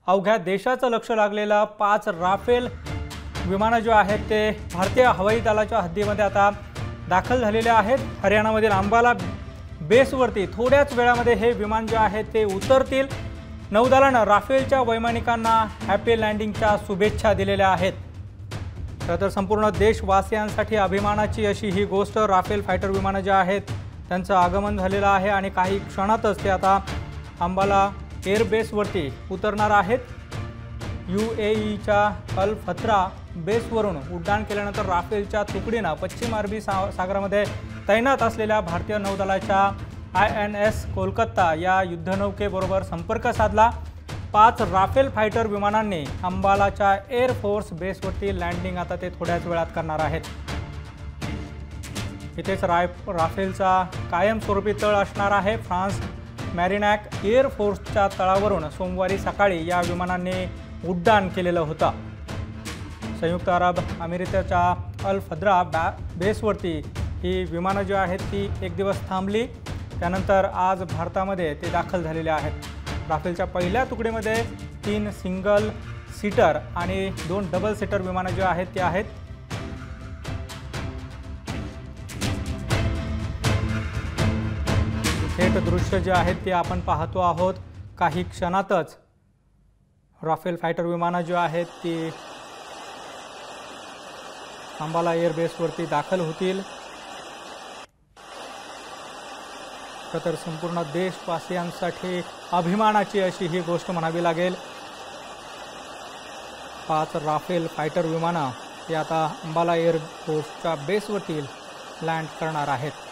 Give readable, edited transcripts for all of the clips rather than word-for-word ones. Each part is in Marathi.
अवघ्या देशाचं लक्ष लागलेला 5 राफेल विमानं जो आहेत ते भारतीय हवाई दलाच्या हद्दीमध्ये आता दाखल झालेले आहेत। हरियाणामधील अंबाला बेसवरती थोड्याच वेळामध्ये हे विमान जे आहे ते उतरतील। नौदलानं राफेलच्या वैमानिकांना हॅपी लँडिंगच्या शुभेच्छा दिलेल्या आहेत। तर संपूर्ण देशवासियांसाठी अभिमानाची अशी ही गोष्ट, राफेल फायटर विमानं जे आहेत त्यांचं आगमन झालेलं आहे आणि काही क्षणातच ते आता अंबाला एअरबेसवरती उतरणार आहेत। UAEच्या अल फत्रा बेसवरून उड्डाण केल्यानंतर राफेलच्या तुकडीनं पश्चिम अरबी सागरामध्ये तैनात असलेल्या भारतीय नौदलाच्या INS कोलकाता या युद्धनौकेबरोबर संपर्क साधला। 5 राफेल फायटर विमानांनी अंबालाच्या एअर फोर्स बेसवरती लँडिंग आता ते थोड्याच वेळात करणार आहेत। इथेच राफेलचा कायमस्वरूपी तळ असणार आहे। फ्रान्स मॅरिनॅक एअर फोर्सच्या तळावरून सोमवारी सकाळी या विमानांनी उड्डाण केलेलं होतं। संयुक्त अरब अमिरातीच्या अल फद्रा बेसवरती ही विमानं जी आहेत ती एक दिवस थांबली, त्यानंतर आज भारतामध्ये ते दाखल झालेले आहेत। राफेलच्या पहिल्या तुकडीमध्ये 3 सिंगल सीटर आणि 2 डबल सीटर विमानं जी आहेत ती आहेत। थेट दृश्य जे आहेत ते आपण पाहतो आहोत। काही क्षणातच राफेल फायटर विमानं जी आहेत ती अंबाला एअरबेसवरती दाखल होतील। तर संपूर्ण देशवासियांसाठी अभिमानाची अशी ही गोष्ट म्हणावी लागेल। 5 राफेल फायटर विमानं ही आता अंबाला एअरफोर्सच्या बेसवरती लँड करणार आहेत।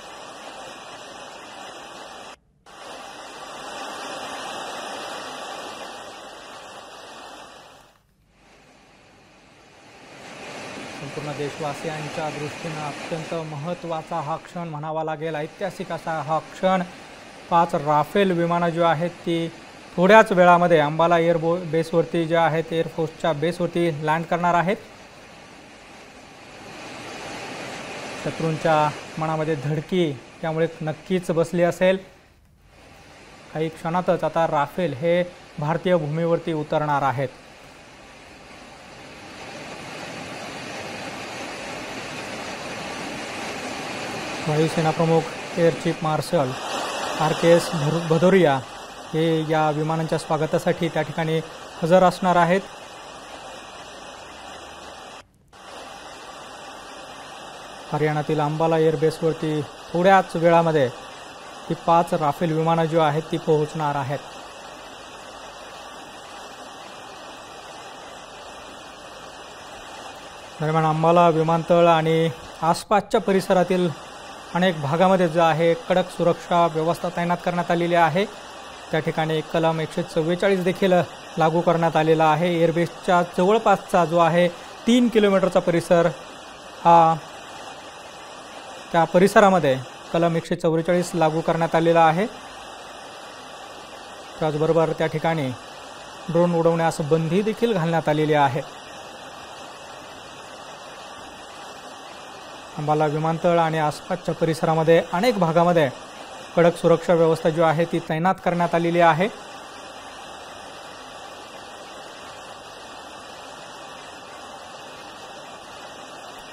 संपूर्ण देशवासियांच्या दृष्टीने अत्यंत महत्त्वाचा हा क्षण म्हणावा लागेल, ऐतिहासिक असा हा क्षण। 5 राफेल विमानं जी आहेत ती थोड्याच वेळामध्ये अंबाला बेसवरती जे आहेत एअरफोर्सच्या बेसवरती लँड करणार आहेत। शत्रूंच्या मनामध्ये धडकी त्यामुळे नक्कीच बसली असेल। काही क्षणातच आता राफेल हे भारतीय भूमीवरती उतरणार आहेत। वायुसेना प्रमुख air chief marshal RKS Bhadauria हे या विमानांच्या स्वागतासाठी त्या ठिकाणी हजर असणार आहेत। हरियाणातील अंबाला एअरबेसवरती थोड्याच वेळामध्ये ही 5 राफेल विमानं जी आहेत ती पोहोचणार आहेत। दरम्यान अंबाला विमानतळ आणि आसपासच्या परिसरातील अनेक भागामध्ये जो आहे कडक सुरक्षा व्यवस्था तैनात करण्यात आलेली आहे। त्या ठिकाणी कलम 144 देखील लागू करण्यात आलेला आहे। एअरबेसच्या जवळपासचा जो आहे 3 किलोमीटरचा परिसर हा त्या परिसरामध्ये कलम 144 लागू करण्यात आलेला आहे। त्याचबरोबर त्या ठिकाणी ड्रोन उडवण्यास बंदी देखील घालण्यात आलेली आहे। अंबाला विमानतळ आणि आसपासच्या परिसरामध्ये अनेक भागामध्ये कडक सुरक्षा व्यवस्था जी आहे ती तैनात करण्यात आलेली आहे।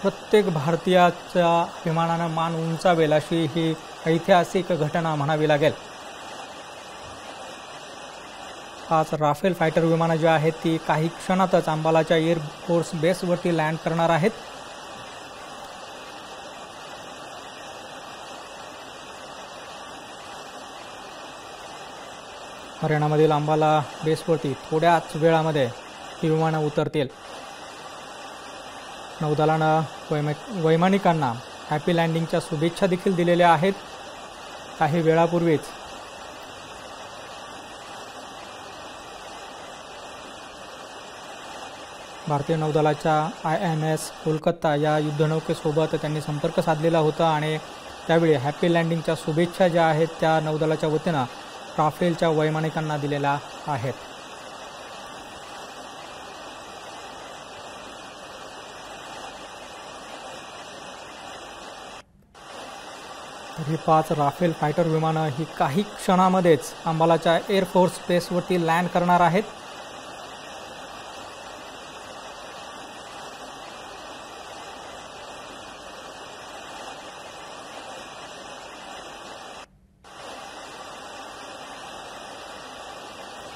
प्रत्येक भारतीयाच्या विमानानं मान उंचावेल अशी ही ऐतिहासिक घटना म्हणावी लागेल। 5 राफेल फायटर विमानं जी आहेत ती काही क्षणातच अंबालाच्या एअरफोर्स बेसवरती लँड करणार आहेत। हरियाणामधील अंबाला बेसवरती थोड्याच वेळामध्ये ही विमानं उतरतील। नौदलानं वैमानिकांना हॅपी लँडिंगच्या शुभेच्छा देखील दिलेल्या आहेत। काही वेळापूर्वीच भारतीय नौदलाच्या INS कोलकाता या युद्धनौकेसोबत त्यांनी संपर्क साधलेला होता आणि त्यावेळी हॅपी लँडिंगच्या शुभेच्छा ज्या आहेत त्या नौदलाच्या वतीनं राफेलच्या वैमानिकांना दिलेल्या आहेत। तर ही 5 राफेल फायटर विमानं ही काही क्षणामध्येच अंबालाच्या एअरफोर्स बेसवरती लँड करणार आहेत।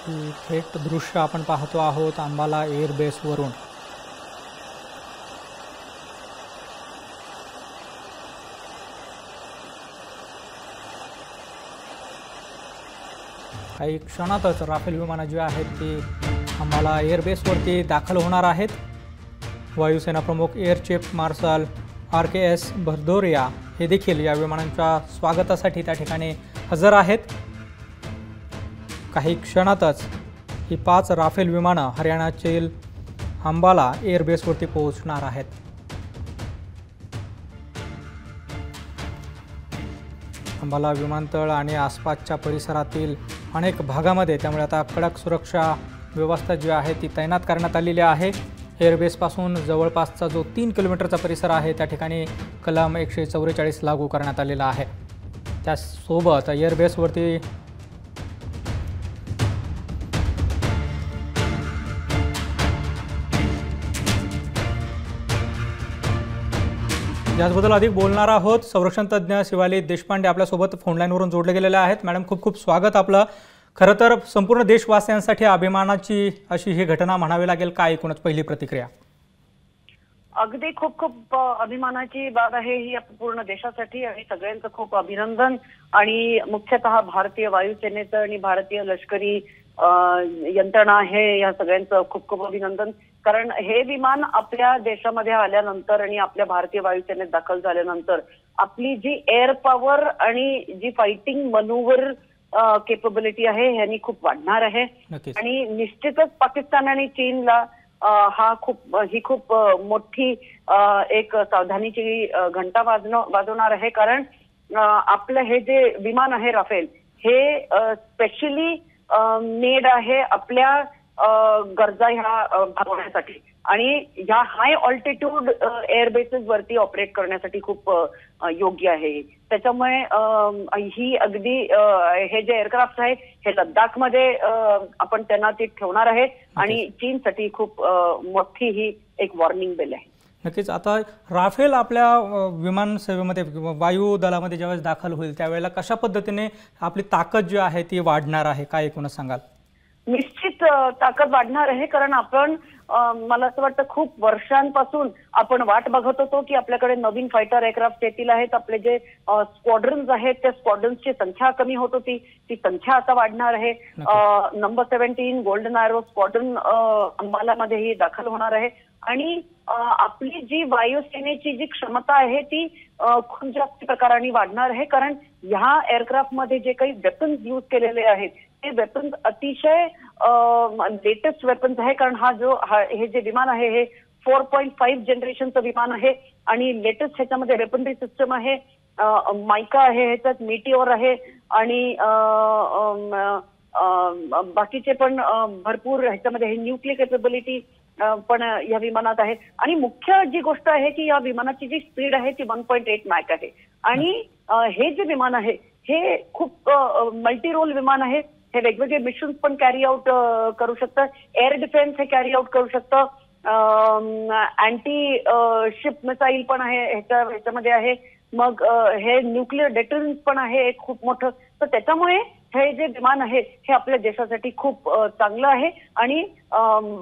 ही थेट दृश्य आपण पाहतो आहोत अंबाला एअरबेसवरून। काही क्षणातच राफेल विमानं जी आहेत ती अंबाला एअरबेसवरती दाखल होणार आहेत। वायुसेना प्रमुख air chief marshal RKS Bhadauria हे देखील या विमानांच्या स्वागतासाठी त्या ठिकाणी हजर आहेत। काही क्षणातच ही 5 राफेल विमानं हरियाणातील अंबाला एअरबेसवरती पोहोचणार आहेत। अंबाला विमानतळ आणि आसपासच्या परिसरातील अनेक भागामध्ये त्यामुळे आता कडक सुरक्षा व्यवस्था जी आहे ती तैनात करण्यात आलेली आहे। एअरबेसपासून जवळपासचा जो 3 किलोमीटरचा परिसर आहे त्या ठिकाणी कलम 144 लागू करण्यात आलेला आहे। त्यासोबत एअरबेसवरती याबद्दल अधिक बोलणार आहोत संरक्षण तज्ञ शिवाली देशपांडे आपल्यासोबत फोनलाईनवरून जोडले गेलेले आहेत। मॅडम खूप खूप स्वागत आपलं। खरं तर संपूर्ण देशवासियांसाठी अभिमानाची अशी ही घटना म्हणावी लागेल, काय एकूणच पहिली प्रतिक्रिया? अगदी खूप खूप अभिमानाची बाब आहे ही पूर्ण देशासाठी आणि सगळ्यांचं खूप अभिनंदन। आणि मुख्यतः भारतीय वायुसेनेचं आणि भारतीय लष्करी यंत्रणा आहे या सगळ्यांचं खूप खूप अभिनंदन। कारण हे विमान आपल्या देशामध्ये आल्यानंतर आणि आपल्या भारतीय वायुसेनेत दाखल झाल्यानंतर आपली जी एअर पॉवर आणि जी फायटिंग मनोवर केपेबिलिटी आहे ह्यानी खूप वाढणार आहे। आणि निश्चितच पाकिस्तान आणि चीनला ही खूप मोठी एक सावधानीची घंटा वाजवणार आहे। कारण आपलं हे जे विमान आहे राफेल हे स्पेशली मेड आहे आपल्या गरजा ह्या भागवण्यासाठी आणि ह्या हाय ऑल्टिट्यूड एअरबेसेस वरती ऑपरेट करण्यासाठी खूप योग्य आहे। त्याच्यामुळे ही अगदी हे जे एअरक्राफ्ट आहे हे लद्दाखमध्ये आपण तैनातीत ठेवणार आहे आणि चीनसाठी खूप मोठी ही एक वॉर्निंग बेल आहे। नक्कीच आता राफेल आपल्या विमान सेवेमध्ये वायू दलामध्ये ज्यावेळेस दाखल होईल त्यावेळेला कशा पद्धतीने आपली ताकद जी आहे ती वाढणार आहे, काय एकूणच सांगाल? निश्चित ताकद वाढणार आहे। कारण आपण मला असं वाटतं खूप वर्षांपासून आपण वाट बघत होतो की आपल्याकडे नवीन फायटर एअरक्राफ्ट येतील आहेत। आपले जे स्क्वॉड्रन्स आहेत त्या स्क्वॉड्रन्सची संख्या कमी होत होती, ती संख्या आता वाढणार आहे। नंबर 17 गोल्डन एरो स्क्वॉड्रन अंबालामध्येही दाखल होणार आहे आणि आपली जी वायुसेनेची जी क्षमता आहे ती खूप जास्त प्रकाराने वाढणार आहे। कारण ह्या एअरक्राफ्टमध्ये जे काही वेपन्स यूज केलेले आहेत ते वेपन्स अतिशय लेटेस्ट वेपन्स आहे। कारण हे जे विमान आहे हे 4.5 जनरेशनचं विमान आहे आणि लेटेस्ट ह्याच्यामध्ये वेपनरी सिस्टम आहे, मायका आहे, ह्याच्यात मीटिओर आहे आणि बाकीचे पण भरपूर ह्याच्यामध्ये हे न्यूक्लिअर केपेबिलिटी पण या विमानात आहे। आणि मुख्य जी गोष्ट आहे की या विमानाची जी स्पीड आहे ती 1.8 मॅक आहे आणि हे जे विमान आहे हे खूप मल्टी रोल विमान आहे। हे वेगवेगळे मिशन्स पण कॅरी आउट करू शकतं, एअर डिफेन्स हे कॅरी आउट करू शकतं, अँटी शिप मिसाईल पण आहे ह्याच्यामध्ये आहे, मग हे न्यूक्लिअर डेटरन्स पण आहे एक खूप मोठं। तर त्याच्यामुळे हे जे विमान आहे हे आपल्या देशासाठी खूप चांगलं आहे आणि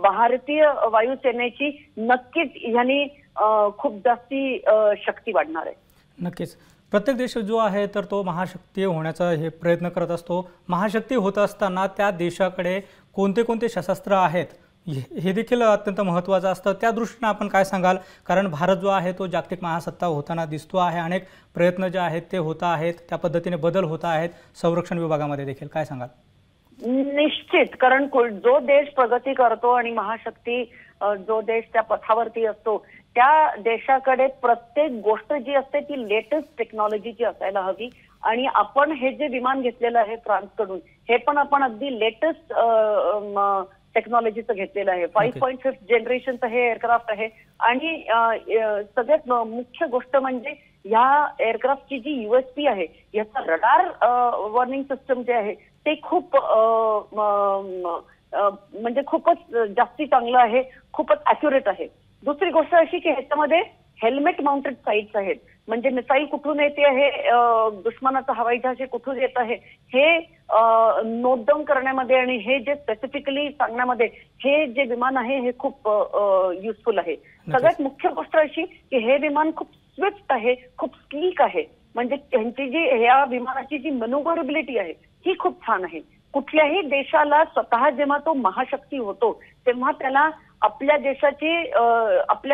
भारतीय वायुसेनेची नक्कीच ह्यानी खूप जास्ती शक्ती वाढणार आहे। नक्कीच प्रत्येक देश जो आहे तर तो महाशक्ती होण्याचा हे प्रयत्न करत असतो। महाशक्ती होत असताना त्या देशाकडे कोणते कोणते शस्त्रास्त्र आहेत हे देखील अत्यंत महत्त्वाचं असतं। त्या दृष्टीने आपण काय सांगाल? कारण भारत जो आहे तो जागतिक महासत्ता होताना दिसतो आहे, अनेक प्रयत्न जे आहेत ते होत आहेत, त्या पद्धतीने बदल होत आहेत संरक्षण विभागामध्ये देखील, काय सांगाल? निश्चित, कारण जो देश प्रगती करतो आणि महाशक्ती जो देश त्या पथावरती असतो त्या देशाकडे प्रत्येक गोष्ट जी असते ती लेटेस्ट टेक्नॉलॉजीची असायला हवी। आणि आपण हे जे विमान घेतलेलं आहे फ्रान्सकडून हे पण आपण अगदी लेटेस्ट टेक्नॉलॉजीचं घेतलेलं आहे। 5.5 जनरेशनचं हे एअरक्राफ्ट आहे आणि सगळ्यात मुख्य गोष्ट म्हणजे या एअरक्राफ्टची जी USP आहे याचा रडार वॉर्निंग सिस्टम जे आहे ते खूप म्हणजे खूपच जास्ती चांगलं आहे, खूपच अॅक्युरेट आहे। दुसरी गोष्ट अशी की ह्याच्यामध्ये हेल्मेट माउंटेड साईट्स आहेत. म्हणजे मिसाईल कुठून येते आहे, दुश्मनाचा हवाई जहाज हे कुठून येत आहे हे नोट डाऊन करण्यामध्ये आणि हे जे स्पेसिफिकली सांगण्यामध्ये हे जे विमान आहे हे खूप युजफुल आहे. सगळ्यात मुख्य गोष्ट अशी की हे विमान खूप स्विफ्ट आहे, खूप स्लीक आहे. म्हणजे त्यांची जी ह्या विमानाची जी मॅन्युव्हरेबिलिटी आहे ही खूप छान आहे. कुठल्याही देशाला स्वतः जेव्हा तो महाशक्ती होतो तेव्हा त्याला आपल्या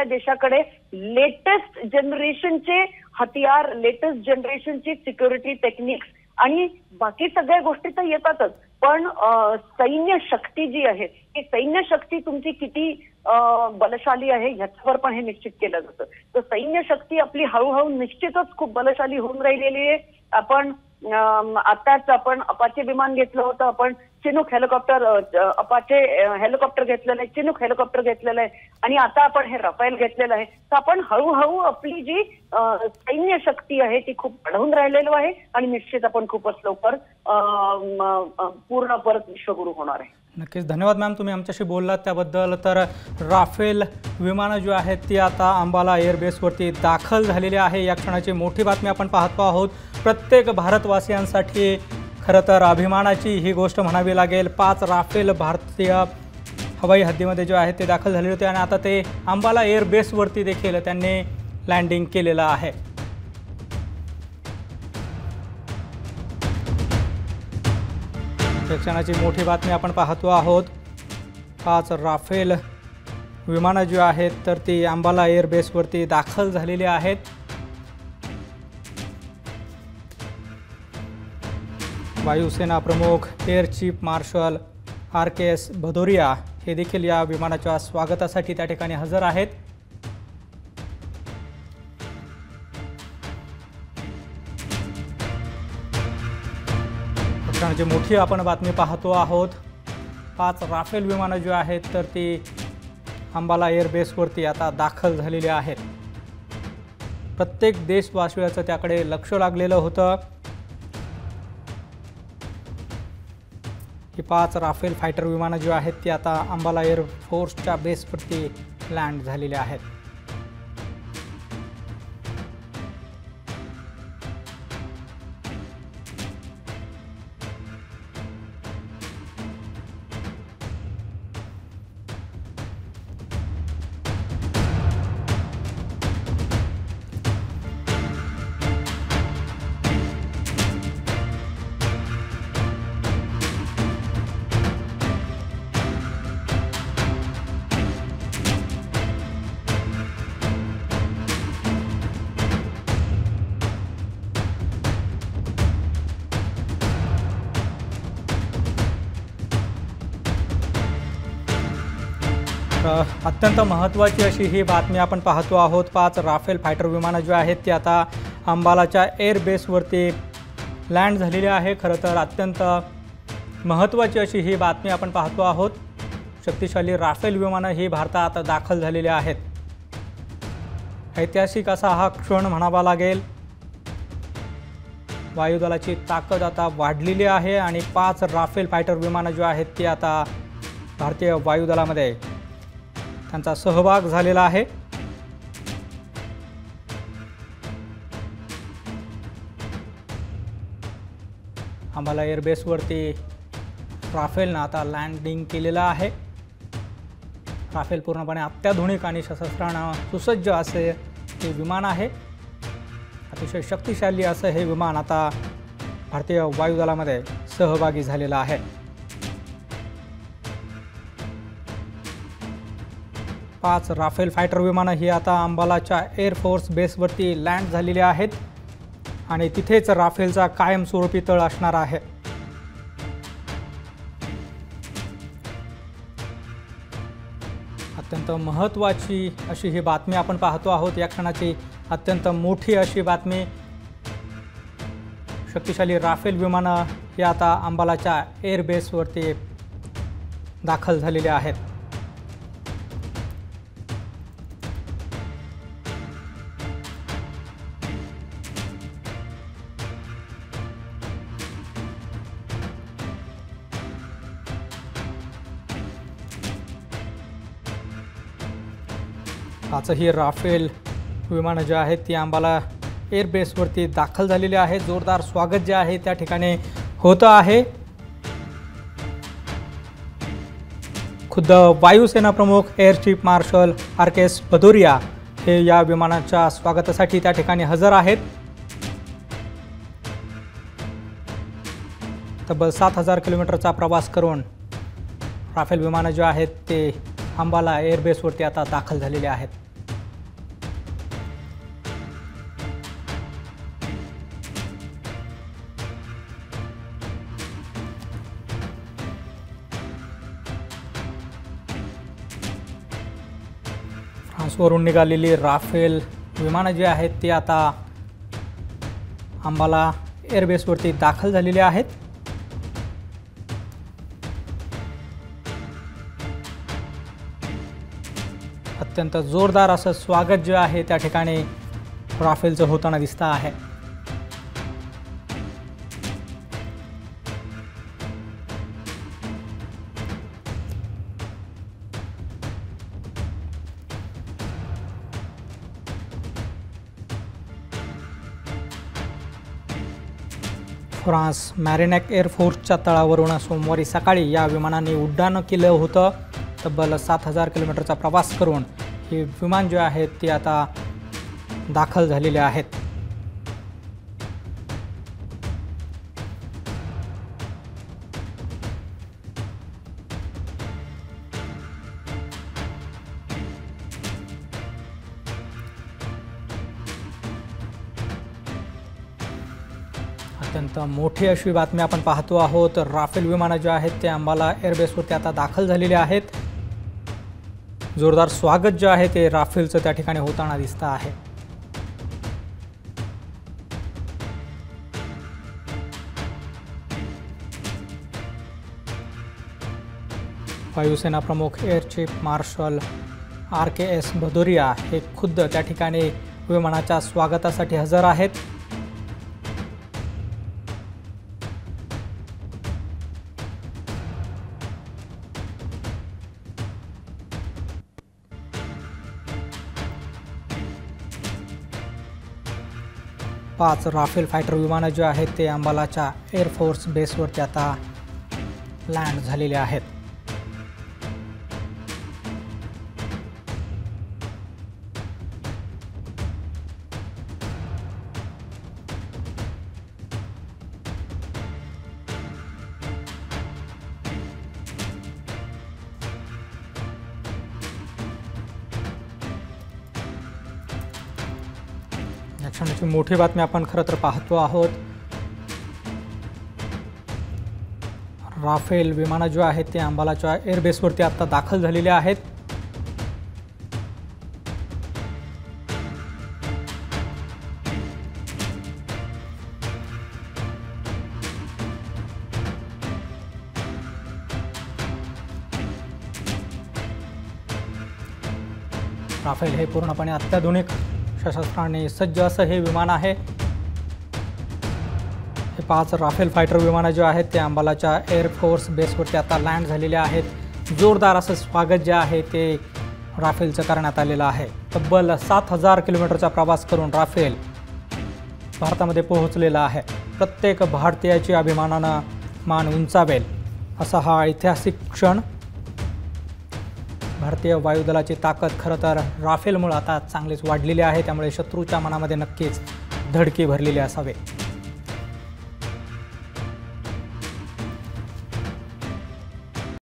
देशाकडे लेटेस्ट जनरेशनचे हतियार, लेटेस्ट जनरेशनची सिक्युरिटी टेक्निक्स आणि बाकी सगळ्या गोष्टी तर येतातच, पण सैन्य शक्ती जी आहे ती सैन्य शक्ती तुमची किती बलशाली आहे ह्याच्यावर पण हे निश्चित केलं जातं. तर सैन्य शक्ती आपली हळूहळू निश्चितच खूप बलशाली होऊन राहिलेली आहे. आपण अपाचे विमान घेतलं होतं, आपण चिनूक हेलिकॉप्टर, अपाचे हेलिकॉप्टर घेतलेलं आहे, चिनूक हेलिकॉप्टर घेतलेलं आहे आणि आता आपण हे राफेल घेतलेलं आहे. तर आपण हळूहळू आपली जी सैन्य शक्ती आहे ती खूप वाढवून राहिलेलो आहे आणि निश्चित आपण खूपच लवकर पूर्ण परत विश्वगुरू होणार आहे. नक्कीच धन्यवाद मॅम, तुम्ही आमच्याशी बोललात त्याबद्दल. तर राफेल विमानं जी आहेत ती आता अंबाला एअरबेसवरती दाखल झालेली आहे. या क्षणाची मोठी बातमी आपण पाहतो आहोत. प्रत्येक भारतवासियांसाठी खरं तर अभिमानाची ही गोष्ट म्हणावी लागेल. 5 राफेल भारतीय हवाई हद्दीमध्ये जे आहेत ते दाखल झालेले होते आणि आता ते अंबाला एअरबेसवरती देखील त्यांनी लँडिंग केलेलं आहे. क्षणाची मोठी बातमी आपण पाहतो आहोत. 5 राफेल विमानं जी आहेत तर ती अंबाला एअरबेसवरती दाखल झालेली आहेत. वायुसेना प्रमुख air chief marshal RKS Bhadauria हे देखील या विमानाच्या स्वागतासाठी त्या ठिकाणी हजर आहेत. क्षणाची मोठी आपण बातमी पाहतो आहोत. 5 राफेल विमानं जी आहेत तर ती अंबाला एअरबेसवरती आता दाखल झालेली आहेत. प्रत्येक देशवासियाचं त्याकडे लक्ष लागलेलं होतं की 5 राफेल फायटर विमानं जी आहेत ती आता अंबाला एअरफोर्सच्या बेसवरती लँड झालेली आहेत. अत्यंत महत्त्वाची अशी ही बातमी आपण पाहतो आहोत. 5 राफेल फायटर विमानं जी आहेत ती आता अंबालाच्या एअरबेसवरती लँड झालेली आहे. खरं तर अत्यंत महत्त्वाची अशी ही बातमी आपण पाहतो आहोत. शक्तिशाली राफेल विमानं ही भारतात दाखल झालेली आहेत. ऐतिहासिक असा हा क्षण म्हणावा लागेल. वायुदलाची ताकद आता वाढलेली आहे आणि 5 राफेल फायटर विमानं जी आहेत ती आता भारतीय वायुदलामध्ये त्यांचा सहभाग झालेला आहे. अंबाला एअरबेसवरती राफेलनं आता लँडिंग केलेलं आहे. राफेल पूर्णपणे अत्याधुनिक आणि शस्त्रास्त्रानं सुसज्ज असे हे विमान आहे. अतिशय शक्तिशाली असं हे विमान आता भारतीय वायुदलामध्ये सहभागी झालेलं आहे. 5 राफेल फायटर विमानं ही आता अंबालाच्या एअरफोर्स बेसवरती लँड झालेली आहेत आणि तिथेच राफेलचा कायमस्वरूपी तळ असणार आहे. अत्यंत महत्त्वाची अशी ही बातमी आपण पाहतो आहोत. या क्षणाची अत्यंत मोठी अशी बातमी. शक्तिशाली राफेल विमानं ही आता अंबालाच्या एअरबेसवरती दाखल झालेली आहेत. पाचही राफेल विमानं जी आहेत ती अंबाला एअरबेसवरती दाखल झालेली आहेत। जोरदार स्वागत जे आहे त्या ठिकाणी होतं आहे। खुद्द वायुसेना प्रमुख air chief marshal RKS Bhadauria हे या विमानाच्या स्वागतासाठी त्या ठिकाणी हजर आहेत। तब्बल 7000 किलोमीटरचा प्रवास करून राफेल विमानं जे आहेत ते अंबाला एअरबेसवरती आता दाखल झालेले आहेत। फ्रान्सवरून निघालेली राफेल विमानं जी आहेत ती आता अंबाला एअरबेसवरती दाखल झालेली आहेत। अत्यंत जोरदार असं स्वागत जे आहे त्या ठिकाणी राफेलचं होताना दिसतं आहे। फ्रान्स मॅरिनेक एअरफोर्सच्या तळावरून सोमवारी सकाळी या विमानाने उड्डाण केलं होतं। तब्बल 7000 किलोमीटरचा प्रवास करून हे विमान जे आहेत ते आता दाखल झालेले आहेत। अत्यंत मोठी अशी बातमी आपण पाहतो आहोत। राफेल विमानं जे आहेत ते अंबाला एअरबेसवरती आता दाखल झालेले आहेत। जोरदार स्वागत जे आहे ते राफेलचं त्या ठिकाणी होताना दिसतं आहे। वायुसेना प्रमुख air chief marshal RKS Bhadauria हे खुद्द त्या ठिकाणी विमानाच्या स्वागतासाठी हजर आहेत। पाच राफेल फायटर विमानं जे आहेत ते अंबालाच्या एअरफोर्स बेसवरती आता लँड झालेले आहेत। क्षणाची मोठी बातमी आपण खरं तर पाहतो आहोत। राफेल विमानं जे आहेत ते अंबालाच्या एअरबेसवरती आता दाखल झालेले आहेत। राफेल हे पूर्णपणे अत्याधुनिक शस्त्रास्त्रांनी सज्ज असं हे विमान आहे। हे 5 राफेल फायटर विमानं जे आहेत ते अंबालाच्या एअरफोर्स बेसवरती आता लँड झालेले आहेत। जोरदार असं स्वागत जे आहे ते राफेलचं करण्यात आलेलं आहे। तब्बल 7000 किलोमीटरचा प्रवास करून राफेल भारतामध्ये पोहोचलेला आहे। प्रत्येक भारतीयाची अभिमानानं मान उंचावेल असा हा ऐतिहासिक क्षण। भारतीय वायुदलाची ताकद खरं तर राफेलमुळे आता चांगलीच वाढलेली आहे। त्यामुळे शत्रूच्या मनामध्ये नक्कीच धडकी भरलेली असावे।